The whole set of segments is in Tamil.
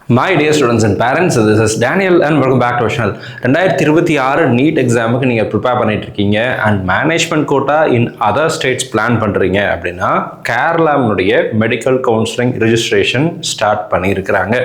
My dear students and parents, this is Daniel and welcome back to our channel. 2026 NEET எக்ஸாமுக்கு நீங்கள் ப்ரிப்பேர் பண்ணிட்டு இருக்கீங்க and management quota in other states plan பண்ணுறீங்க அப்படின்னா கேரளாவுடைய மெடிக்கல் கவுன்சிலிங் ரிஜிஸ்ட்ரேஷன் ஸ்டார்ட் பண்ணியிருக்கிறாங்க.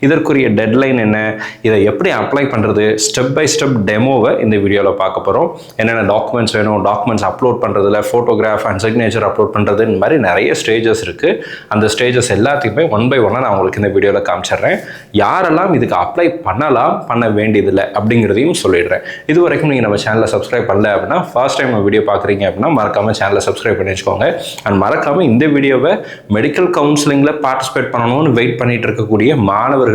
இதற்குரிய டெட்லைன் என்ன, இதை எப்படி அப்ளை பண்ணுறது, ஸ்டெப் பை ஸ்டெப் டெமோவை இந்த வீடியோவில் பார்க்க போகிறோம். என்னென்ன டாக்குமெண்ட்ஸ் வேணும், டாக்குமெண்ட்ஸ் அப்லோட் பண்ணுறதுல ஃபோட்டோகிராஃப் அண்ட் சிக்னேச்சர் அப்லோட் பண்ணுறது, இந்த மாதிரி நிறைய ஸ்டேஜஸ் இருக்குது. அந்த ஸ்டேஜஸ் எல்லாத்தையுமே ஒன் பை ஒன்னாக நான் உங்களுக்கு இந்த வீடியோவில் காமிச்சிடுறேன். யாரெல்லாம் இதுக்கு அப்ளை பண்ணலாம், பண்ண வேண்டியதில்லை அப்படிங்கிறதையும் சொல்லிடுறேன். இது வரைக்கும் நீங்கள் நம்ம சேனலை சப்ஸ்கிரைப் பண்ணல அப்படின்னா, ஃபர்ஸ்ட் டைம் வீடியோ பார்க்குறீங்க அப்படின்னா மறக்காமல் சேனலை சப்ஸ்கிரைப் பண்ணி வச்சுக்கோங்க. அண்ட் மறக்காமல் இந்த வீடியோவை மெடிக்கல் கவுன்சிலிங்கில் பார்ட்டிசிபேட் பண்ணணும்னு வெயிட் பண்ணிட்டு இருக்கக்கூடிய மாணவர்களுக்கு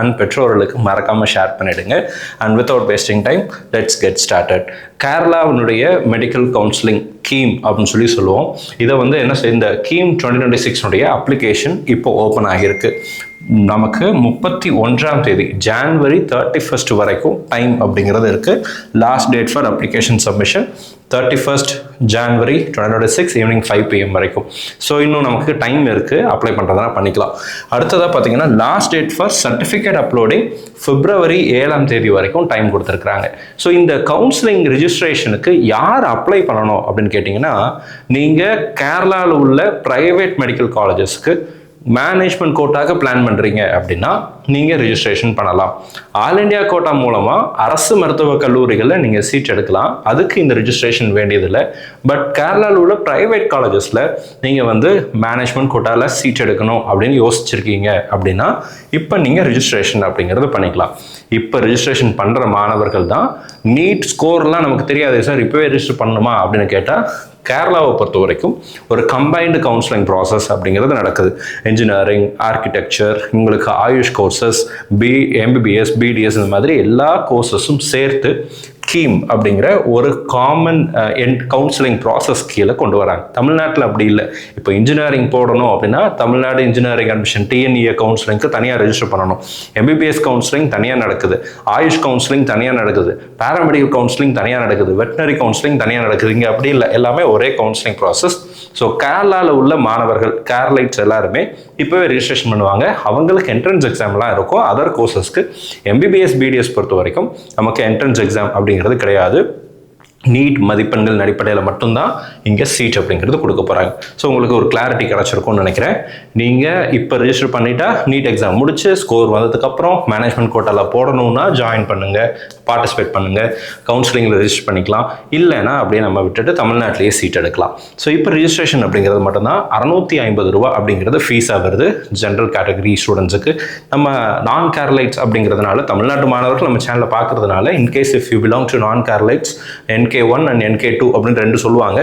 அண்ட் பெற்றோர்களுக்கு மறக்காமல் ஷேர் பண்ணிடுங்க. And without wasting time let's get started. கேரளாவினுடைய மெடிக்கல் கவுன்சிலிங் கீம் அப்படின்னு சொல்லி சொல்லுவோம். இதை வந்து என்ன இந்த கீம் 2026 அப்ளிகேஷன் இப்போ ஓப்பன் ஆகியிருக்கு. நமக்கு 31ஆம் தேதி ஜான்வரி 31 வரைக்கும் டைம் அப்படிங்கிறது இருக்குது. Last date for application submission 31 January 2026 evening 5 PM வரைக்கும். ஸோ இன்னும் நமக்கு டைம் இருக்குது, அப்ளை பண்ணுறதுனா பண்ணிக்கலாம். அடுத்ததாக பார்த்தீங்கன்னா last date for certificate uploading February 7ஆம் தேதி வரைக்கும் டைம் கொடுத்துருக்குறாங்க. ஸோ இந்த கவுன்சிலிங் ரிஜிஸ்ட்ரேஷனுக்கு யார் அப்ளை பண்ணணும் அப்படின்னு கேட்டிங்கன்னா, நீங்கள் கேரளாவில் உள்ள ப்ரைவேட் மெடிக்கல் காலேஜஸ்க்கு மேனேஜ்மெண்ட் கோட்டாக பிளான் பண்ணுறீங்க அப்படின்னா நீங்கள் ரிஜிஸ்ட்ரேஷன் பண்ணலாம். ஆல் இண்டியா கோட்டா மூலமாக அரசு மருத்துவக் கல்லூரிகளில் நீங்கள் சீட் எடுக்கலாம். அதுக்கு இந்த ரிஜிஸ்ட்ரேஷன் வேண்டியதில்லை. பட் கேரளாவில் உள்ள ப்ரைவேட் காலேஜஸில் நீங்கள் வந்து மேனேஜ்மெண்ட் கோட்டாவில் சீட் எடுக்கணும் அப்படின்னு யோசிச்சிருக்கீங்க அப்படின்னா இப்போ நீங்கள் ரிஜிஸ்ட்ரேஷன் அப்படிங்கிறது பண்ணிக்கலாம். இப்போ ரிஜிஸ்ட்ரேஷன் பண்ணுற மாணவர்கள் தான் நீட் ஸ்கோர்லாம் நமக்கு தெரியாது சார், இப்போவே ரிஜிஸ்டர் பண்ணணுமா அப்படின்னு கேட்டால், கேரளாவை பொறுத்த வரைக்கும் ஒரு கம்பைன்டு கவுன்சிலிங் ப்ராசஸ் அப்படிங்கிறது நடக்குது. இன்ஜினியரிங், ஆர்கிடெக்சர், உங்களுக்கு ஆயுஷ் கோர்சஸ், எம்பிபிஎஸ், பிடிஎஸ், இந்த மாதிரி எல்லா கோர்சஸும் சேர்த்து கீம் அப்படிங்கிற ஒரு காமன் கவுன்சிலிங் ப்ராசஸ் கீழே கொண்டு வராங்க. தமிழ்நாட்டில் அப்படி இல்லை. இப்போ இன்ஜினியரிங் போடணும் அப்படின்னா தமிழ்நாடு இன்ஜினியரிங் அட்மிஷன் டிஎன்இஏ கவுன்சிலிங்க்கு தனியாக ரெஜிஸ்டர் பண்ணணும். எம்பிபிஎஸ் கவுன்சிலிங் தனியாக நடக்குது, ஆயுஷ் கவுன்சிலிங் தனியாக நடக்குது, பேராமெடிக்கல் கவுன்சிலிங் தனியாக நடக்குது, வெட்டினரி கவுன்சிலிங் தனியாக நடக்குது. இங்கே அப்படி இல்லை, எல்லாமே ஒரே கவுன்சிலிங் ப்ராசஸ். ஸோ கேரளாவில் உள்ள மாணவர்கள், கேரளைட்ஸ் எல்லாருமே இப்போவே ரிஜிஸ்ட்ரேஷன் பண்ணுவாங்க. அவங்களுக்கு என்ட்ரன்ஸ் எக்ஸாம்லாம் இருக்கும். அதர் கோர்சஸ்க்கு எம்பிபிஎஸ், பிடிஎஸ் பொறுத்த வரைக்கும் நமக்கு என்ட்ரன்ஸ் எக்ஸாம் அப்படிங்கிறது கிடையாது. நீட் மதிப்பெண்கள் அடிப்படையில் மட்டும்தான் இங்கே சீட் அப்படிங்கிறது கொடுக்க போகிறாங்க. ஸோ உங்களுக்கு ஒரு கிளாரிட்டி கிடச்சிருக்கும்னு நினைக்கிறேன். நீங்கள் இப்போ ரிஜிஸ்டர் பண்ணிட்டா நீட் எக்ஸாம் முடிச்சு ஸ்கோர் வந்ததுக்கப்புறம் மேனேஜ்மெண்ட் கோட்டாவில் போடணும்னா ஜாயின் பண்ணுங்கள், பார்ட்டிசிபேட் பண்ணுங்கள், கவுன்சிலிங்கில் ரிஜிஸ்டர் பண்ணிக்கலாம். இல்லைன்னா அப்படியே நம்ம விட்டுட்டு தமிழ்நாட்டிலேயே சீட் எடுக்கலாம். ஸோ இப்போ ரிஜிஸ்ட்ரேஷன் அப்படிங்கிறது மட்டும்தான் 650 ரூபா அப்படிங்கிறது ஃபீஸாக வருது ஜென்ரல் கேட்டகரி ஸ்டூடெண்ட்ஸுக்கு. நம்ம நான் கேரளைட்ஸ் அப்படிங்கிறதுனால, தமிழ்நாட்டு மாணவர்கள் நம்ம சேனலில் பார்க்கறதுனால, in case if you belong to நான் கேரளைட்ஸ், NK1 அண்ட் NK2 அப்படின்னு ரெண்டு சொல்லுவாங்க.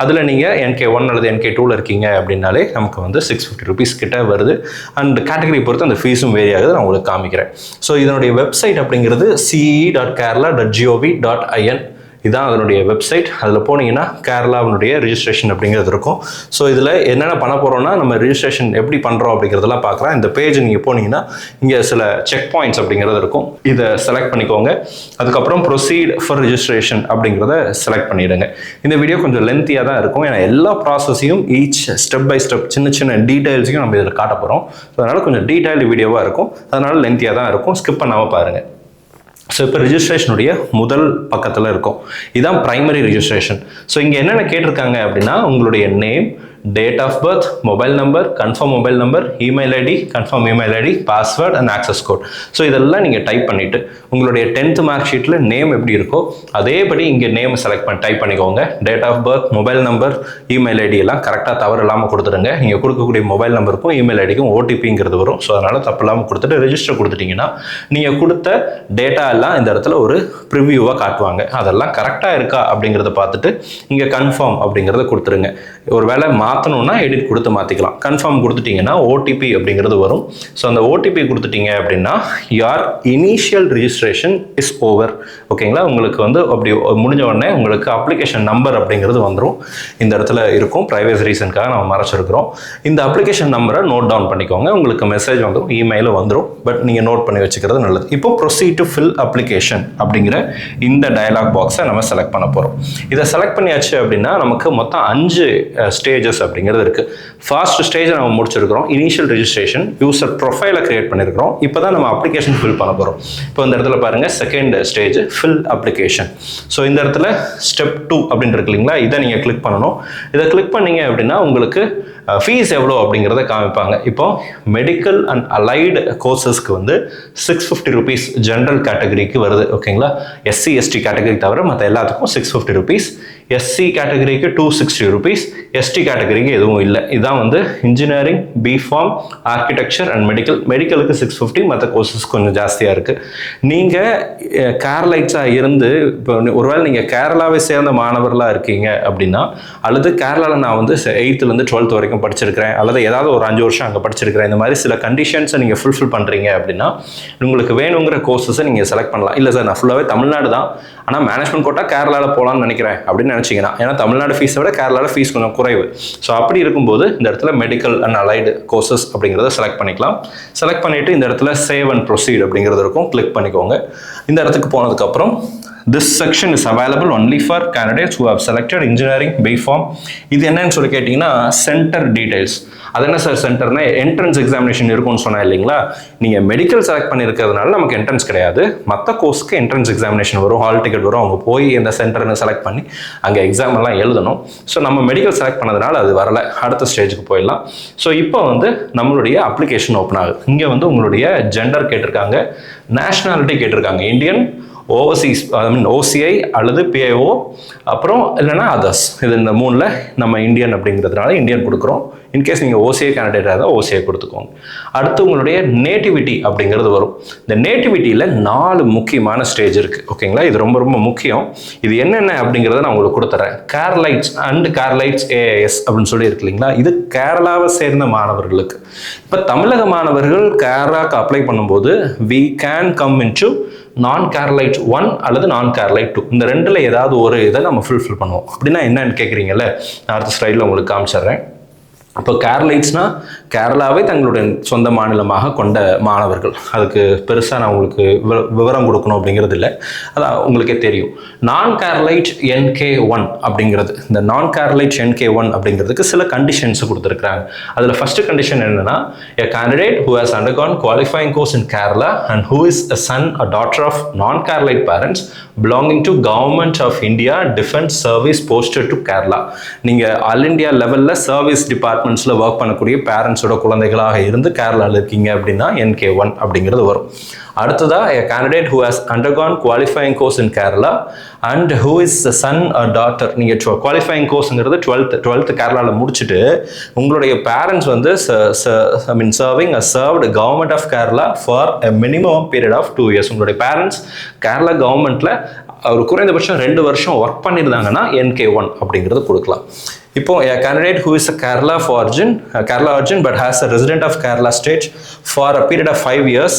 அதில் நீங்கள் NK1 அல்லது NK2ல இருக்கீங்க அப்படின்னாலே நமக்கு வந்து 650 ருபீஸ் கிட்ட வருது. அண்ட் கேட்டகரி பொறுத்து அந்த ஃபீஸும் வேரி ஆகுது, நான் உங்களுக்கு காமிக்கிறேன். ஸோ இதனுடைய வெப்சைட் அப்படிங்கிறது ce.kerala.gov.in. இதான் அதனுடைய வெப்சைட். அதில் போனீங்கன்னா கேரளாவினுடைய ரிஜிஸ்ட்ரேஷன் அப்படிங்கிறது இருக்கும். ஸோ இதில் என்னென்ன பண்ண போகிறோம்னா, நம்ம ரிஜிஸ்ட்ரேஷன் எப்படி பண்ணுறோம் அப்படிங்கிறதெல்லாம் பார்க்கலாம். இந்த பேஜ் நீங்கள் போனீங்கன்னா இங்கே சில செக் பாயிண்ட்ஸ் அப்படிங்கிறது இருக்கும். இதை செலக்ட் பண்ணிக்கோங்க. அதுக்கப்புறம் ப்ரொசீட் ஃபார் ரிஜிஸ்ட்ரேஷன் அப்படிங்கிறத செலக்ட் பண்ணிவிடுங்க. இந்த வீடியோ கொஞ்சம் லென்த்தியாக தான் இருக்கும். ஏன்னா எல்லா ப்ராசஸையும் ஈச் ஸ்டெப் பை ஸ்டெப் சின்ன சின்ன டீட்டெயில்ஸையும் நம்ம இதில் காட்ட போகிறோம். ஸோ அதனால் கொஞ்சம் டீட்டெயில்டு வீடியோவாக இருக்கும். அதனால் லென்த்தியாக தான் இருக்கும். ஸ்கிப் பண்ணாமல் பாருங்கள். ஸோ இப்போ ரிஜிஸ்ட்ரேஷனுடைய முதல் பக்கத்தில் இருக்கும். இதுதான் ப்ரைமரி ரிஜிஸ்ட்ரேஷன். ஸோ இங்கே என்னென்ன கேட்டிருக்காங்க அப்படின்னா, உங்களுடைய name, date of birth, mobile number, confirm mobile number, email ID, confirm email ID, password and access code. So இதெல்லாம் நீங்கள் டைப் பண்ணிவிட்டு உங்களுடைய 10th மார்க் ஷீட்டில் நேம் எப்படி இருக்கோ அதேபடி இங்கே நேம் செலக்ட் பண்ணி டைப் பண்ணிக்கோங்க. Date of birth, mobile number, email ID எல்லாம் கரெக்டாக தவறு இல்லாமல் கொடுத்துருங்க. நீங்கள் கொடுக்கக்கூடிய மொபைல் நம்பருக்கும் இமெயில் ஐடிக்கும் ஓடிபிங்கிறது வரும். ஸோ அதனால் தப்பு இல்லாமல் கொடுத்துட்டு ரெஜிஸ்டர் கொடுத்துட்டிங்கன்னா நீங்கள் கொடுத்த டேட்டா எல்லாம் இந்த இடத்துல ஒரு ப்ரிவியூவாக காட்டுவாங்க. அதெல்லாம் கரெக்டாக இருக்கா அப்படிங்கிறத பார்த்துட்டு இங்கே கன்ஃபார்ம் அப்படிங்கிறத கொடுத்துருங்க. ஒரு வேளை மாற்றணும்னா எடிட் கொடுத்து மாற்றிக்கலாம். கன்ஃபார்ம் கொடுத்துட்டிங்கன்னா ஓடிபி அப்படிங்கிறது வரும். ஸோ அந்த ஓடிபி கொடுத்துட்டீங்க அப்படின்னா யார் இனிஷியல் ரிஜிஸ்ட்ரேஷன் இஸ் ஓவர். ஓகேங்களா, உங்களுக்கு வந்து அப்படி முடிஞ்ச உடனே உங்களுக்கு அப்ளிகேஷன் நம்பர் அப்படிங்கிறது வந்துடும். இந்த இடத்துல இருக்கும். ப்ரைவேசி ரீசனுக்காக நம்ம மறைச்சிருக்கிறோம். இந்த அப்ளிகேஷன் நம்பரை நோட் டவுன் பண்ணிக்கோங்க. உங்களுக்கு மெசேஜ் வந்துடும், இமெயிலும் வந்துடும். பட் நீங்கள் நோட் பண்ணி வச்சுக்கிறது நல்லது. இப்போ ப்ரொசீட் டு ஃபில் அப்ளிகேஷன் அப்படிங்கிற இந்த டயலாக் பாக்ஸை நம்ம செலக்ட் பண்ண போகிறோம். இதை செலக்ட் பண்ணியாச்சு அப்படின்னா நமக்கு மொத்தம் 5 ஸ்டேஜஸ் அப்படிங்கிறது இருக்குது. ஃபர்ஸ்ட் ஸ்டேஜ் நம்ம முடிச்சிருக்கிறோம், இனிஷியல் ரெஜிஸ்ட்ரேஷன், யூசர் ப்ரொஃபைலை கிரியேட் பண்ணியிருக்கிறோம். இப்போ தான் நம்ம அப்ளிகேஷன் ஃபில் பண்ண போகிறோம். இப்போ இந்த இடத்துல பாருங்கள், second stage fill application. So இந்த இடத்துல ஸ்டெப் 2 அப்படின்னு இருக்கு இல்லைங்களா, இதை நீங்கள் கிளிக் பண்ணணும். இதை கிளிக் பண்ணீங்க அப்படின்னா உங்களுக்கு ஃபீஸ் எவ்வளோ அப்படிங்கிறத காமிப்பாங்க. இப்போ மெடிக்கல் அண்ட் அலைடு கோர்சஸ்க்கு வந்து 650 rupees ஜென்ரல் கேட்டகரிக்கு வருது. ஓகேங்களா, எஸ்சி எஸ்டி கேட்டகரி தவிர மற்ற எல்லாத்துக்கும் 650 rupees, எஸ்சி கேட்டகரிக்கு 260 rupees, எஸ்டி கேட்டகரிக்கு எதுவும் இல்லை. இதுதான் வந்து இன்ஜினியரிங், பிஃபார்ம், ஆர்கிடெக்சர் அண்ட் மெடிக்கலுக்கு 650, மற்ற கோர்சஸ் கொஞ்சம் ஜாஸ்தியாக இருக்குது. நீங்கள் கேரளைட்ஸாக இருந்து இப்போ ஒருவேளை நீங்கள் கேரளாவை சேர்ந்த மாணவர்களாக இருக்கீங்க அப்படின்னா, அல்லது கேரளாவில் நான் வந்து 8th-லேருந்து 12th வரைக்கும் படிச்சிருக்கிறேன், அல்லது ஏதாவது ஒரு 5 வருஷம் அங்கே படிச்சிருக்கிறேன், இந்த மாதிரி சில கண்டிஷன்ஸை நீங்கள் ஃபுல்ஃபில் பண்ணுறீங்க அப்படின்னா உங்களுக்கு வேணுங்கிற கோர்சஸை நீங்கள் செலக்ட் பண்ணலாம். இல்லை சார், நான் ஃபுல்லாகவே தமிழ்நாடு தான், ஆனால் மேனேஜ்மெண்ட் கோட்டா கேரளாவில் போகலான்னு நினைக்கிறேன் அப்படின்னு நினச்சிங்கன்னா, ஏன்னா தமிழ்நாடு ஃபீஸை விட கேரளாவில் ஃபீஸ் கொஞ்சம் குறைவு. ஸோ அப்படி இருக்கும்போது இந்த இடத்துல மெடிக்கல் அண்ட் அலைடு கோர்சஸ் அப்படிங்கிறத செலக்ட் பண்ணிக்கலாம். செலக்ட் பண்ணிவிட்டு இந்த இடத்துல சேவ் அண்ட் ப்ரொசீட் அப்படிங்கிறது இருக்கும், கிளிக் பண்ணிக்கோங்க. இந்த இடத்துக்கு போனதுக்கப்புறம் this section is available only for candidates who have selected engineering B.Pharm. இது என்னன்னு சொல்லி கேட்டிங்கன்னா சென்டர் டீடைல்ஸ். அது என்ன சார் சென்டர்னா, என்ட்ரன்ஸ் எக்ஸாமினேஷன் இருக்கும்னு சொன்னால் இல்லைங்களா, நீங்கள் மெடிக்கல் செலக்ட் பண்ணியிருக்கிறதுனால நமக்கு என்ட்ரன்ஸ் கிடையாது. மற்ற கோர்ஸ்க்கு என்ட்ரன்ஸ் எக்ஸாமினேஷன் வரும், ஹால் டிக்கெட் வரும், அவங்க போய் இந்த சென்டர்னு செலக்ட் பண்ணி அங்கே எக்ஸாம் எல்லாம் எழுதணும். ஸோ நம்ம மெடிக்கல் செலக்ட் பண்ணதுனால அது வரல, அடுத்த ஸ்டேஜுக்கு போயிடலாம். ஸோ இப்போ வந்து நம்மளுடைய அப்ளிகேஷன் ஓப்பன் ஆகுது. இங்கே வந்து உங்களுடைய ஜெண்டர் கேட்டிருக்காங்க, நேஷனாலிட்டி கேட்டிருக்காங்க, இந்தியன், ஓவர்சீஸ் ஓசிஐ அல்லது பிஐஓ, அப்புறம் இல்லைனா அதர்ஸ். இது இந்த 3ல் நம்ம இந்தியன் அப்படிங்கிறதுனால இந்தியன் கொடுக்குறோம். இன்கேஸ் நீங்கள் ஓசிஐ கேண்டிடேட்டாக இருந்தால் ஓசிஐ கொடுத்துக்கோங்க. அடுத்து உங்களுடைய நேட்டிவிட்டி அப்படிங்கிறது வரும். இந்த நேட்டிவிட்டியில் 4 முக்கியமான ஸ்டேஜ் இருக்குது. ஓகேங்களா, இது ரொம்ப ரொம்ப முக்கியம். இது என்னென்ன அப்படிங்கிறத நான் உங்களுக்கு கொடுத்துறேன். கேரளைட்ஸ் அண்ட் கேரளைட்ஸ் ஏஐஎஸ் அப்படின்னு சொல்லி இருக்கு இல்லைங்களா, இது கேரளாவை சேர்ந்த மாணவர்களுக்கு. இப்போ தமிழக மாணவர்கள் கேரளாவுக்கு அப்ளை பண்ணும்போது we can come into நான் கேரளைட் 1 அல்லது நான் கேரளைட் 2, இந்த 2ல் ஏதாவது ஒரு இதை நம்ம ஃபுல்ஃபில் பண்ணுவோம். அப்படின்னா என்னன்னு கேட்குறீங்கல்ல, நான் அடுத்த ஸ்லைடில் உங்களுக்கு காமிச்சிடுறேன். இப்போ கேரளைட்ஸ்னால் கேரளாவை தங்களுடைய சொந்த மாநிலமாக கொண்ட மாணவர்கள். அதுக்கு பெருசாக நான் உங்களுக்கு விவரம் கொடுக்கணும் அப்படிங்கிறது இல்லை, அதான் உங்களுக்கே தெரியும். நான் கேரளைட் NK1 அப்படிங்கிறது, இந்த நான் கேரளைட் NK1 அப்படிங்கிறதுக்கு சில கண்டிஷன்ஸ் கொடுத்துருக்குறாங்க. அதில் ஃபஸ்ட்டு கண்டிஷன் என்னென்னா, a candidate who has undergone qualifying course in Kerala and who is a son or daughter of non-Keralite parents belonging to Government of India Defence Service posted to Kerala. நீங்கள் ஆல் இண்டியா லெவலில் சர்வீஸ் டிபார்ட்மெண்ட்ஸில் ஒர்க் பண்ணக்கூடிய பேரண்ட்ஸோட குழந்தைகளாக இருந்து கேரளாவில் இருக்கீங்க அப்படின்னா NK1 அப்படிங்கிறது வரும். அடுத்ததாக a candidate who has undergone qualifying course in Kerala and who is a son or daughter. நீங்கள் குவாலிஃபைங் கோர்ஸுங்கிறது 12th கேரளாவில் முடிச்சுட்டு உங்களுடைய பேரண்ட்ஸ் வந்து serving served government of Kerala for a minimum period of 2 years. உங்களுடைய பேரண்ட்ஸ் கேரளா கவர்மெண்ட்டில் ஒரு குறைந்தபட்சம் 2 வருஷம் ஒர்க் பண்ணியிருந்தாங்கன்னா NK1 அப்படிங்கிறது கொடுக்கலாம். இப்போ a candidate who is a Kerala origin but has a resident of Kerala state for a period of 5 years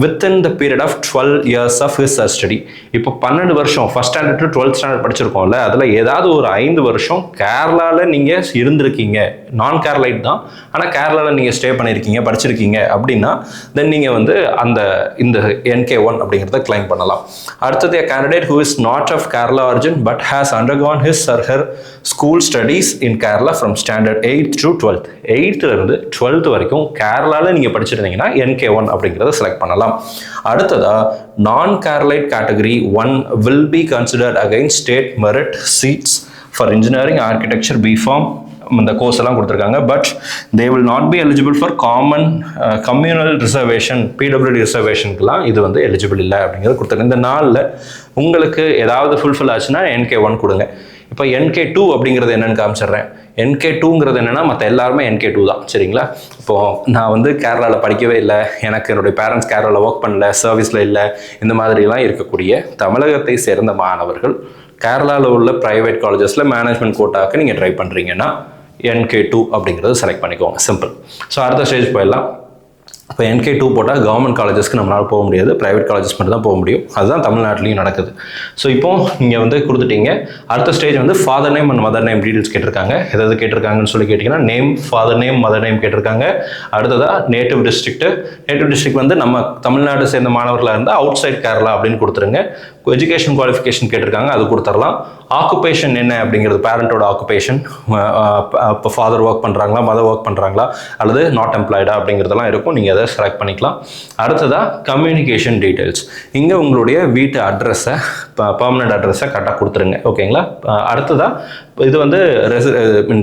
within the period of 12 years of his study. இப்போ 12 வருஷம் first standard to 12th standard படிச்சிருக்கோம்ல, அதில் ஏதாவது ஒரு 5 வருஷம் கேரளாவில் நீங்கள் இருந்திருக்கீங்க, நான் கேரளைட் தான் ஆனால் கேரளாவில் நீங்கள் ஸ்டே பண்ணியிருக்கீங்க, படிச்சிருக்கீங்க அப்படின்னா தென் நீங்கள் வந்து இந்த NK1 அப்படிங்கிறத கிளைம் பண்ணலாம். அடுத்தது a candidate who is not of Kerala origin but has undergone his or her school studies in Kerala from standard 8th to 12th. 8th-லேருந்து 12th வரைக்கும் கேரளாவில் நீங்கள் படிச்சிருந்தீங்கன்னா NK1 அப்படிங்கிறத செலக்ட் பண்ணலாம். அடுத்ததா நான் Keralite category 1 will be considered against state merit seats for engineering, architecture, B.Pharm. இந்த கோர்ஸ் எல்லாம் கொடுத்துருக்காங்க. But they will not be eligible for communal reservation, PWD reservationக்குலாம் இது வந்து எலிஜிபிள் இல்லை அப்படிங்கிறது கொடுத்துருக்காங்க. இந்த 4ல் உங்களுக்கு ஏதாவது ஃபுல்ஃபில் ஆச்சுன்னா NK1 கொடுங்க. இப்போ NK2 அப்படிங்கிறது என்னன்னு காமிச்சிடுறேன். NK2ங்கிறது என்னென்னா மற்ற எல்லாருமே NK2 தான், சரிங்களா. இப்போது நான் வந்து கேரளாவில் படிக்கவே இல்லை, எனக்கு என்னுடைய பேரண்ட்ஸ் கேரளாவில் ஒர்க் பண்ணல, சர்வீஸில் இல்லை, இந்த மாதிரிலாம் இருக்கக்கூடிய தமிழகத்தை சேர்ந்த மாணவர்கள் கேரளாவில் உள்ள ப்ரைவேட் காலேஜஸில் மேனேஜ்மெண்ட் கோட்டாக்கு நீங்கள் ட்ரை பண்ணுறீங்கன்னா NK2 அப்படிங்கிறது செலக்ட் பண்ணிக்கோங்க, சிம்பிள். ஸோ அடுத்த ஸ்டேஜ் போயிடலாம். இப்போ NK2 போட்டால் கவர்மெண்ட் காலேஜஸ்க்கு நம்மளால் போக முடியாது, ப்ரைவேட் காலேஜஸ் மட்டும் தான் போக முடியும். அதுதான் தமிழ்நாட்டிலையும் நடக்குது. ஸோ இப்போ நீங்கள் வந்து கொடுத்துட்டீங்க. அடுத்த ஸ்டேஜ் வந்து father name and mother name details கேட்டிருக்காங்க. எதாவது கேட்டிருக்காங்கன்னு சொல்லி கேட்டிங்கன்னா name, father name, mother name கேட்டிருக்காங்க. அடுத்ததாக நேட்டிவ் டிஸ்ட்ரிக்ட் வந்து நம்ம தமிழ்நாடு சேர்ந்த மாணவர்களாக இருந்தால் அவுட் சைட் கேரளா அப்படின்னு கொடுத்துருங்க. எஜுகேஷன் குவாலிஃபிகேஷன் கேட்டிருக்காங்க, அது கொடுத்துடலாம். ஆக்குபேஷன் என்ன அப்படிங்கிறது, பேரண்டோட ஆக்குபேஷன், இப்போ ஃபாதர் ஒர்க் பண்ணுறாங்களா, மதர் ஒர்க் பண்ணுறாங்களா, அல்லது நாட் எம்ப்ளாய்டா அப்படிங்கிறதெல்லாம் இருக்கும். நீங்கள் அதை செலக்ட் பண்ணிக்கலாம். அடுத்ததாக கம்யூனிகேஷன் டீட்டெயில்ஸ். இங்கே உங்களுடைய வீட்டு அட்ரஸை, பர்மனெண்ட் அட்ரஸை கரெக்டாக கொடுத்துருங்க. ஓகேங்களா. அடுத்ததாக இது வந்து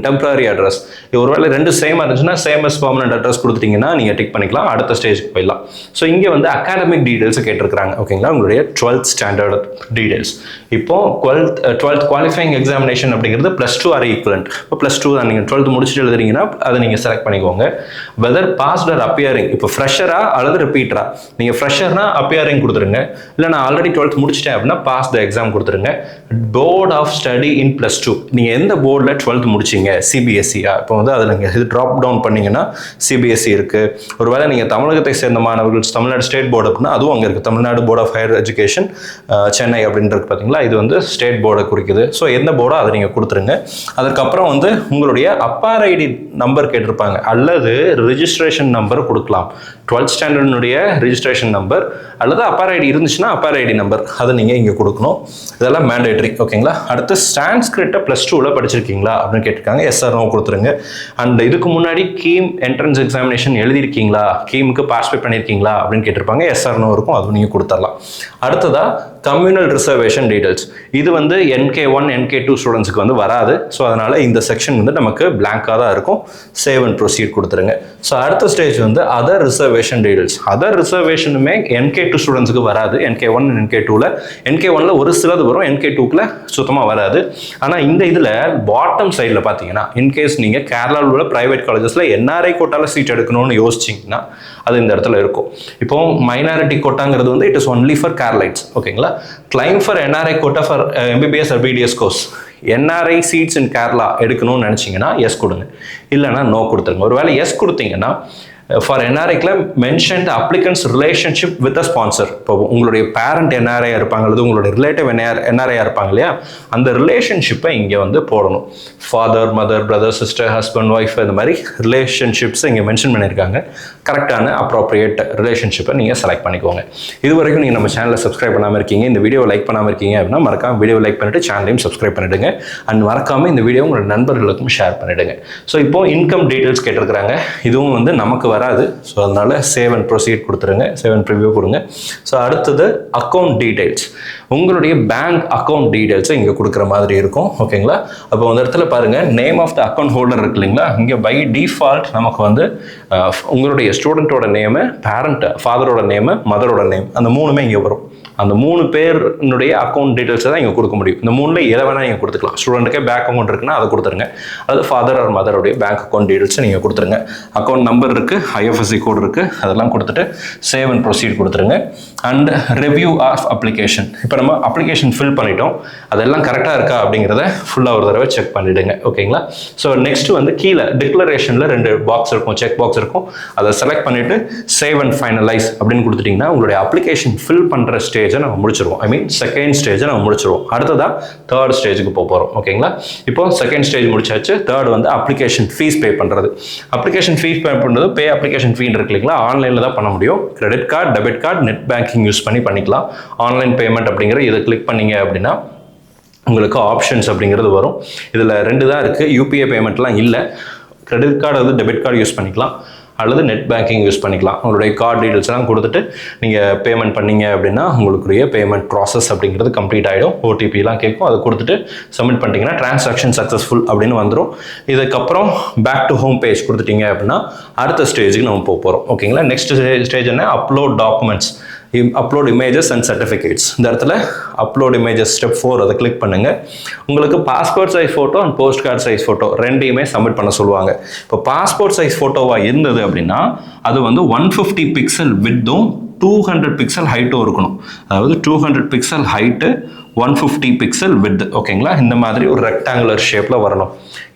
டெம்பரரி அட்ரஸ். ஒருவேளை ரெண்டு சேமாக இருந்துச்சுன்னா சேம் அஸ் பர்மனெண்ட் அட்ரஸ் கொடுத்துட்டிங்கன்னா நீங்கள் டிக் பண்ணிக்கலாம், அடுத்த ஸ்டேஜுக்கு போயிடலாம். ஸோ இங்கே வந்து அகாடமிக் டீடைல்ஸ் கேட்டிருக்காங்க. ஓகேங்களா. உங்களுடைய 12th ஸ்டாண்டர்ட் டீடைல்ஸ். இப்போ 12th குவாலிஃபைங் எக்ஸாமினேஷன் அப்படிங்கிறது +2 ஆர் ஈக்குவலண்ட். இப்போ +2 தான். நீங்கள் 12th முடிச்சுட்டு எழுதுறீங்கன்னா அதை நீங்கள் செலக்ட் பண்ணிக்கோங்க. வெதர் பாஸ்ட் ஆர் அப்பியரிங், இப்போ ஃப்ரெஷரா அல்லது ரிப்பீட்டரா. நீங்கள் ஃப்ரெஷர்னா அப்பியரிங் கொடுத்துருங்க. இல்லை நான் ஆல்ரெடி 12th முடிச்சிட்டேன் அப்படின்னா பாஸ் த எக்ஸாம் கொடுத்துருங்க. போர்ட் ஆஃப் ஸ்டடி இன் +2, நீங்கள் எந்த போர்டில் 12th முடிச்சிங்க, CBSE-யா. இப்போ வந்து அதில் நீங்கள் இது ட்ராப் டவுன் பண்ணிங்கன்னா CBSE இருக்குது. ஒருவேளை நீங்கள் தமிழகத்தை சேர்ந்த மாணவர்கள் தமிழ்நாடு ஸ்டேட் போர்டு அப்படின்னா அதுவும் அங்கே இருக்குது. Tamil Nadu board of higher education Chennai அப்படின்றது பார்த்தீங்களா, இது வந்து ஸ்டேட் போர்டை குறிக்குது. ஸோ எந்த போர்டோ அதை நீங்கள் கொடுத்துருங்க. அதுக்கப்புறம் வந்து உங்களுடைய அப்பார் ஐடி நம்பர் கேட்டிருப்பாங்க, அல்லது ரிஜிஸ்ட்ரேஷன் நம்பர் கொடுக்கலாம். 12th ஸ்டாண்டர்டினுடைய ரிஜிஸ்ட்ரேஷன் நம்பர் அல்லது அப்பார் ஐடி இருந்துச்சுன்னா அப்பார் ஐடி நம்பர், அதை நீங்கள் இங்கே கொடுக்கணும். இதெல்லாம் மேண்டேட்ரி. ஓகேங்களா. அடுத்து சான்ஸ்கிரிட்டை +2ல் படிச்சிருக்கீங்களா அப்படின்னு கேட்டிருக்காங்க. SR நோ கொடுத்துருங்க. அண்ட் இதுக்கு முன்னாடி கீம் என்ட்ரன்ஸ் எக்ஸாமினேஷன் எழுதியிருக்கீங்களா, கீமுக்கு பார்ட்டிசிபேட் பண்ணியிருக்கீங்களா அப்படின்னு கேட்டிருப்பாங்க. SR நோ இருக்கும், அதுவும் நீங்கள் கொடுத்துடலாம். அடுத்ததாக கம்யூனல் ரிசர்வேஷன் டீடைல்ஸ். இது வந்து NK1 NK2 ஸ்டூடெண்ட்ஸுக்கு வந்து வராது. ஸோ அதனால் இந்த செக்ஷன் வந்து நமக்கு பிளாங்காக தான் இருக்கும். சேவ் அண்ட் ப்ரொசீட் கொடுத்துருங்க. ஸோ அடுத்த ஸ்டேஜ் வந்து அதர் ரிசர்வேஷன் டீடைல்ஸ். அதர் ரிசர்வேஷனுமே NK2 ஸ்டூடெண்ட்ஸுக்கு வராது. NK1 NK2ல NK1ல ஒரு சிலது வரும், NK2க்குள்ள சுத்தமாக வராது. ஆனால் இந்த இதில் பாட்டம் சைடில் பார்த்தீங்கன்னா, இன்கேஸ் நீங்கள் கேரளாவில் உள்ள ப்ரைவேட் காலேஜஸில் NRI கோட்டாவில் சீட் எடுக்கணும்னு யோசிச்சிங்கன்னா அது இந்த இடத்துல இருக்கும். இப்போ மைனாரிட்டி கோட்டாங்கிறது வந்து it is only for Keralites. ஓகேங்களா. Claim for NRI quota for MBBS or BDS course, NRI seats in Kerala எடுக்கணும்னு நினச்சிங்கன்னா எஸ் கொடுங்க, இல்லைனா நோ கொடுத்துருங்க. ஒருவேளை எஸ் கொடுத்தீங்கன்னா ஃபார் NRIக்குல mention the applicant's relationship with a sponsor. இப்போ உங்களுடைய பேரண்ட் NRI இருப்பாங்க அல்லது உங்களுடைய ரிலேட்டிவ் NRI இருப்பாங்க இல்லையா, அந்த ரிலேஷன்ஷிப்பை இங்கே வந்து போடணும். Father, mother, brother, sister, husband, wife, இந்த மாதிரி ரிலேஷன்ஷிப்ஸை இங்கே மென்ஷன் பண்ணியிருக்காங்க. கரெக்டான அப்ரோப்ரியேட் ரிலேஷன்ஷிப்பை நீங்கள் செலக்ட் பண்ணிக்கோங்க. இது வரைக்கும் நீங்கள் நம்ம சேனலை சப்ஸ்கிரைப் பண்ணாமல் இருக்கீங்க, இந்த வீடியோ லைக் பண்ணாமல் இருக்கீங்க அப்படின்னா மறக்காம வீடியோ லைக் பண்ணிட்டு சேனலையும் சப்ஸ்கிரைப் பண்ணிவிடுங்க. அண்ட் மறக்காமல் இந்த வீடியோ உங்களோட நண்பர்களுக்கும் ஷேர் பண்ணிவிடுங்க. ஸோ இப்போ இன்கம் டீட்டெயில்ஸ் கேட்டிருக்கிறாங்க. இதுவும் வந்து நமக்கு வராது. ஸோ அதனால சேவ் அண்ட் ப்ரொசீட் கொடுத்துருங்க, சேவ் அண்ட் ப்ரிவியூ கொடுங்க. ஸோ அடுத்தது அக்கௌண்ட் டீடைல்ஸ். உங்களுடைய பேங்க் அக்கௌண்ட் டீடைல்ஸை இங்கே கொடுக்குற மாதிரி இருக்கும். ஓகேங்களா. அப்போ அந்த இடத்துல பாருங்கள், name of the account holder இருக்கு இல்லைங்களா, இங்கே பை டிஃபால்ட் நமக்கு வந்து உங்களுடைய ஸ்டூடெண்ட்டோட நேமு, பேரண்ட் ஃபாதரோட நேமு, மதரோட நேம், அந்த மூணுமே இங்கே வரும். அந்த 3 பேருடைய அக்கௌண்ட் டீடைல்ஸை தான் இங்கே கொடுக்க முடியும். இந்த 3ல் எதை வேணால் நீங்கள் கொடுத்துக்கலாம். ஸ்டூடெண்ட்டுக்கே பேங்க் அக்கௌண்ட் இருக்குன்னா அதை கொடுத்துருங்க, அதாவது ஃபாதர் ஆர் மதருடைய பேங்க் அக்கௌண்ட் டீடைல்ஸை நீங்கள் கொடுத்துருங்க. அக்கௌண்ட் நம்பர் இருக்குது, IFSC கோட் இருக்குது, அதெல்லாம் கொடுத்துட்டு சேவ் அண்ட் ப்ரொசீட் கொடுத்துருங்க. And review of application. இப்போ நம்ம அப்ளிகேஷன் ஃபில் பண்ணிட்டோம், அதெல்லாம் கரெக்டாக இருக்கா அப்படிங்கிறத ஃபுல்லாக ஒரு தடவை செக் பண்ணிவிடுங்க. ஓகேங்களா. ஸோ நெக்ஸ்ட் வந்து கீழே டிக்ளரேஷனில் 2 பாக்ஸ் இருக்கும், செக் பாக்ஸ் இருக்கும். அதை செலக்ட் பண்ணிவிட்டு சேவ் அண்ட் ஃபைனலைஸ் அப்படின்னு கொடுத்துட்டிங்கன்னா உங்களுடைய அப்ளிகேஷன் ஃபில் பண்ணுற ஸ்டேஜை நம்ம முடிச்சிருவோம். ஐ மீன் செகண்ட் ஸ்டேஜை நம்ம முடிச்சிருவோம். அடுத்ததாக 3rd ஸ்டேஜுக்கு போகிறோம். ஓகேங்களா. இப்போ செகண்ட் ஸ்டேஜ் முடிச்சாச்சு. 3rd வந்து அப்ளிகேஷன் ஃபீஸ் பே பண்ணுறது. அப்ளிகேஷன் ஃபீஸ் பே பண்ணுறது பே அப்ளிகேஷன் ஃபீன் இருக்கு இல்லைங்களா, ஆன்லைனில் தான் பண்ண முடியும். Credit card, debit card, net banking use பண்ணிக்கலாம். ஆன்லைன் பேமெண்ட் அப்படிங்கிற இதை கிளிக் பண்ணீங்க அப்படின்னா உங்களுக்கு ஆப்ஷன்ஸ் அப்படிங்கிறது வரும். இதில் 2 தான் இருக்குது. UPI பேமெண்ட்லாம் இல்லை. கிரெடிட் கார்டு வந்து டெபிட் கார்டு யூஸ் பண்ணிக்கலாம், அல்லது நெட் பேங்கிங் யூஸ் பண்ணிக்கலாம். உங்களுடைய கார்டு டீடைல்ஸ் எல்லாம் கொடுத்துட்டு நீங்கள் பேமெண்ட் பண்ணீங்க அப்படின்னா உங்களுக்குரிய பேமெண்ட் ப்ராசஸ் அப்படிங்கிறது கம்ப்ளீட் ஆகிடும். OTPலாம் கேட்கும், அதை கொடுத்துட்டு சப்மிட் பண்ணிட்டீங்கன்னா டிரான்சாக்ஷன் சக்ஸஸ்ஃபுல் அப்படின்னு வந்துடும். இதுக்கப்புறம் பேக் டு ஹோம் பேஜ் கொடுத்துட்டீங்க அப்படின்னா அடுத்த ஸ்டேஜுக்கு நம்ம போகிறோம். ஓகேங்களா. நெக்ஸ்ட் ஸ்டேஜ் என்ன, upload documents, upload images and certificates. இந்த இடத்துல அப்லோட் இமேஜஸ் ஸ்டெப் 4 அதை கிளிக் பண்ணுங்கள். உங்களுக்கு passport size photo and post card size photo ரெண்டையுமே சப்மிட் பண்ண சொல்லுவாங்க. இப்போ பாஸ்போர்ட் சைஸ் ஃபோட்டோவாக இருந்தது அப்படின்னா அது வந்து 150 பிக்சல் வித்தும் 200 பிக்சல் ஹைட்டும் இருக்கணும். அதாவது 200 பிக்சல் ஹைட்டு 150 பிக்சல் வித். ஓகேங்களா, இந்த மாதிரி ஒரு ரெக்டாங்குலர் ஷேப்ல வரணும்.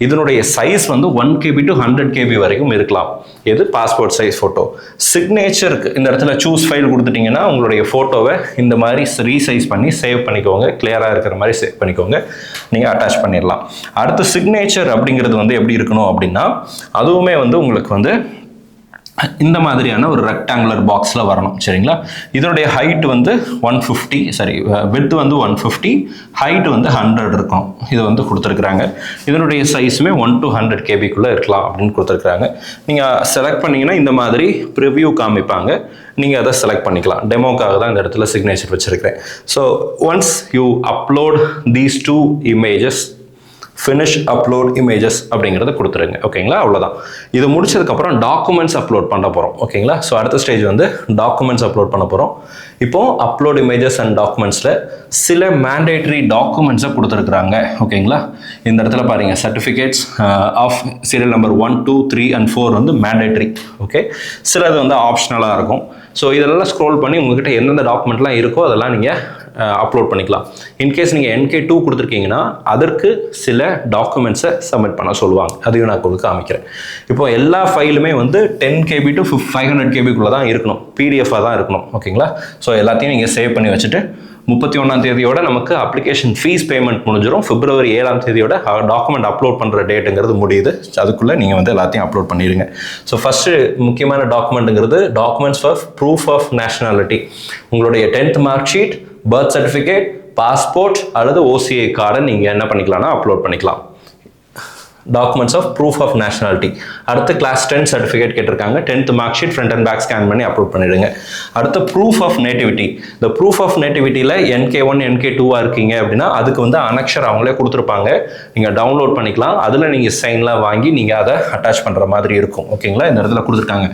இதனுடைய சைஸ் வந்து 1 KB to 100 KB வரைக்கும் இருக்கலாம். எது பாஸ்போர்ட் சைஸ் ஃபோட்டோ. சிக்னேச்சருக்கு இந்த இடத்துல சூஸ் ஃபைல் கொடுத்துட்டீங்கன்னா உங்களுடைய ஃபோட்டோவை இந்த மாதிரி ரீசைஸ் பண்ணி சேவ் பண்ணிக்கோங்க. கிளியராக இருக்கிற மாதிரி சேவ் பண்ணிக்கோங்க, நீங்கள் அட்டாச் பண்ணிடலாம். அடுத்து சிக்னேச்சர் அப்படிங்கிறது வந்து எப்படி இருக்கணும் அப்படின்னா, அதுவுமே வந்து உங்களுக்கு வந்து இந்த மாதிரியான ஒரு ரெக்டாங்குலர் பாக்ஸில் வரணும். சரிங்களா, இதனுடைய ஹைட் வந்து 150, சரி வித் வந்து 150, ஹைட் வந்து 100 இருக்கும். இது வந்து கொடுத்துருக்குறாங்க. இதனுடைய சைஸுமே 1 to 100 KBக்குள்ளே இருக்கலாம் அப்படின்னு கொடுத்துருக்குறாங்க. நீங்கள் செலக்ட் பண்ணிங்கன்னா இந்த மாதிரி ப்ரிவ்யூ காமிப்பாங்க, நீங்கள் அதை செலக்ட் பண்ணிக்கலாம். டெமோக்காக தான் இந்த இடத்துல சிக்னேச்சர் வச்சுருக்கிறேன். So once you upload these 2 images, finish upload images அப்படிங்கிறத கொடுத்துருங்க. ஓகேங்களா, அவ்வளோதான். இது முடிச்சதுக்கப்புறம் டாக்குமெண்ட்ஸ் அப்லோட் பண்ண போகிறோம். ஓகேங்களா, ஸோ அடுத்த ஸ்டேஜ் வந்து டாக்குமெண்ட்ஸ் அப்லோட் பண்ண போகிறோம். இப்போது அப்லோட் இமேஜஸ் அண்ட் டாக்குமெண்ட்ஸில் சில மேண்டேட்ரி டாக்குமெண்ட்ஸை கொடுத்துருக்குறாங்க. ஓகேங்களா, இந்த இடத்துல பாருங்கள், certificates of serial number 1, 2, 3 and 4 வந்து மேண்டேட்ரி. ஓகே, சிலது வந்து ஆப்ஷனலாக இருக்கும். ஸோ இதெல்லாம் ஸ்க்ரோல் பண்ணி உங்கள்கிட்ட எந்தெந்த டாக்குமெண்ட்லாம் இருக்கோ அதெல்லாம் நீங்கள் அப்லோட் பண்ணிக்கலாம். இன்கேஸ் நீங்கள் NK2 கொடுத்துருக்கீங்கன்னா அதற்கு சில டாக்குமெண்ட்ஸை சப்மிட் பண்ண சொல்லுவாங்க. அதையும் நான் உங்களுக்கு காமிக்கிறேன். இப்போ எல்லா ஃபைலுமே வந்து 10 KB to 500 KBக்குள்ளே தான் இருக்கணும், PDF-ஆக தான் இருக்கணும். ஓகேங்களா, ஸோ எல்லாத்தையும் நீங்கள் சேவ் பண்ணி வச்சுட்டு 31ஆம் தேதியோட நமக்கு அப்ளிகேஷன் ஃபீஸ் பேமெண்ட் முடிஞ்சிடும். February 7ஆம் தேதியோட டாக்குமெண்ட் அப்லோட் பண்ணுற டேட்டுங்கிறது முடியுது. அதுக்குள்ளே நீங்கள் வந்து எல்லாத்தையும் அப்லோட் பண்ணிடுங்க. ஸோ ஃபஸ்ட்டு முக்கியமான டாக்குமெண்ட்டுங்கிறது documents for proof of nationality. உங்களுடைய 10th mark sheet, birth certificate, passport அல்லது OCA கார்டை நீங்கள் என்ன பண்ணிக்கலாம்னா அப்லோட் பண்ணிக்கலாம். Documents of proof of nationality. அடுத்து கிளாஸ் 10 சர்டிஃபிகேட் கேட்டிருக்காங்க. 10th mark sheet front and back scan பண்ணி அப்லோட் பண்ணிடுங்க. அடுத்து ப்ரூஃப் ஆஃப் நேட்டிவிட்டி. இந்த ப்ரூஃப் ஆஃப் நேட்டிவிட்டியில் NK1 NK2 இருக்கீங்க அப்படின்னா அதுக்கு வந்து அனக்ஷர் அவங்களே கொடுத்துருப்பாங்க, நீங்கள் டவுன்லோட் பண்ணிக்கலாம். அதில் நீங்கள் சைன்லாம் வாங்கி நீங்கள் அதை அட்டாச் பண்ணுற மாதிரி இருக்கும். ஓகேங்களா, இந்த இடத்துல கொடுத்துருக்காங்க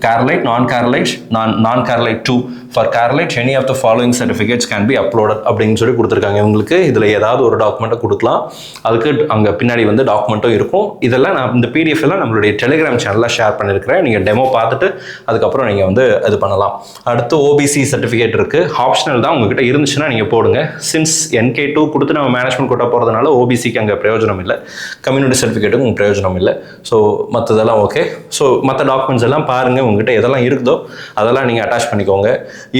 Keralite, non Keralite 2. For Keralite any of the following certificates can be uploaded அப்படின்னு சொல்லி கொடுத்துருக்காங்க. உங்களுக்கு இதில் ஏதாவது ஒரு டாக்குமெண்ட்டை கொடுக்கலாம். அதுக்கு அங்கே பின்னாடி வந்து டாக்குமெண்ட்டும் இருக்கும். இதெல்லாம் நான் இந்த PDF எல்லாம் நம்மளுடைய டெலிகிராம் சேனலில் ஷேர் பண்ணியிருக்கிறேன். நீங்கள் டெமோ பார்த்துட்டு அதுக்கப்புறம் நீங்கள் வந்து இது பண்ணலாம். அடுத்து OBC சர்டிஃபிகேட் இருக்குது. ஆப்ஷனல் தான், உங்ககிட்ட இருந்துச்சுன்னா நீங்கள் போடுங்க. சின்ஸ் NK2 கொடுத்து நம்ம மேனேஜ்மெண்ட் கோட்டா போகிறதுனால OBCக்கு அங்கே பிரயோஜனம் இல்லை, கம்யூனிட்டி சர்டிஃபிகேட்டுக்கும் உங்களுக்கு பிரயோஜனம் இல்லை. ஸோ மற்றதெல்லாம் ஓகே. ஸோ மற்ற டாக்குமெண்ட்ஸ் எல்லாம் பாருங்கள், உங்ககிட்ட எதெல்லாம் இருக்குதோ அதெல்லாம் நீங்கள் அட்டாச் பண்ணிக்கோங்க.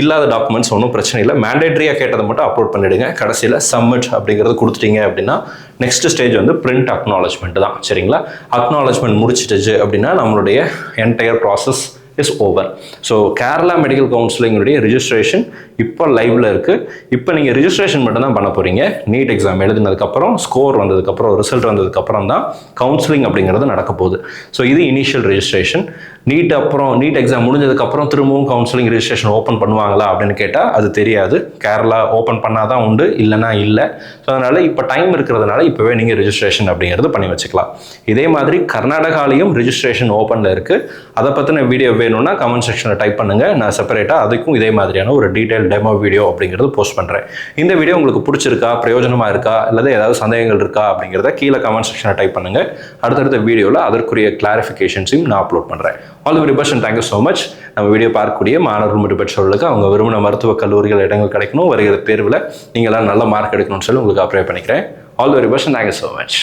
இல்லாத டாக்குமெண்ட்ஸ் ஒன்றும் பிரச்சனை இல்லை, மேண்டேட்ரியாக கேட்டதை மட்டும் அப்லோட் பண்ணிவிடுங்க. கடைசியில் சப்மிட் அப்படிங்கிறது கொடுத்துட்டீங்க அப்படின்னா நெக்ஸ்ட் ஸ்டேஜ் வந்து பிரிண்ட் அக்னாலஜ்மெண்ட் தான். சரிங்களா, அக்னாலஜ்மெண்ட் முடிச்சிட்டுச்சு அப்படின்னா நம்மளுடைய entire process is over. So Kerala medical கவுன்சிலிங்குடைய ரிஜிஸ்ட்ரேஷன் இப்போ லைவ்ல இருக்குது. இப்போ நீங்கள் ரிஜிஸ்ட்ரேஷன் மட்டும் தான் பண்ண போகிறீங்க. நீட் எக்ஸாம் எழுதினதுக்கப்புறம், ஸ்கோர் வந்ததுக்கப்புறம், ரிசல்ட் வந்ததுக்கப்புறம் தான் கவுன்சிலிங் அப்படிங்கிறது நடக்க போகுது. ஸோ இது இனிஷியல் ரிஜிஸ்ட்ரேஷன். நீட் எக்ஸாம் முடிஞ்சதுக்கப்புறம் திரும்பவும் கவுன்சிலிங் ரிஜிஸ்ட்ரேஷன் ஓப்பன் பண்ணுவாங்களா அப்படின்னு கேட்டால் அது தெரியாது. கேரளா ஓப்பன் பண்ணால் தான் உண்டு, இல்லைனா இல்லை. ஸோ அதனால் இப்போ டைம் இருக்கிறதுனால இப்போவே நீங்கள் ரிஜிஸ்ட்ரேஷன் அப்படிங்கிறது பண்ணி வச்சுக்கலாம். இதே மாதிரி கர்நாடகாலையும் ரிஜிஸ்ட்ரேஷன் ஓப்பனில் இருக்குது. அதை பற்றின வீடியோ வேணும்னா கமெண்ட் செக்ஷனில் டைப் பண்ணுங்கள். நான் செப்பரேட்டாக அதுக்கும் இதே மாதிரியான ஒரு டீட்டெயில் டெமோ வீடியோ அப்படிங்கிறது போஸ்ட் பண்ணுறேன். இந்த வீடியோ உங்களுக்கு பிடிச்சிருக்கா, பிரயோஜனமாக இருக்கா, அல்லது ஏதாவது சந்தேகங்கள் இருக்கா அப்படிங்கிறத கீழே கமெண்ட் செக்ஷனில் டைப் பண்ணுங்கள். அடுத்தடுத்த வீடியோவில் அதற்குரிய கிளாரிஃபிகேஷன்ஸையும் நான் அப்லோட் பண்ணுறேன். All the very best and thank you so much. நம்ம வீடியோ பார்க்கக்கூடிய மாணவர்கள் மற்றும் பெற்றோர்களுக்கு அவங்க விரும்பின மருத்துவக் கல்லூரிகள் இடங்கள் கிடைக்கணும், வருகிற தேர்வில் நீங்களாம் நல்ல மார்க் எடுக்கணும்னு சொல்லி உங்களுக்கு அப்ளை பண்ணிக்கிறேன். All the very best and thank you so much.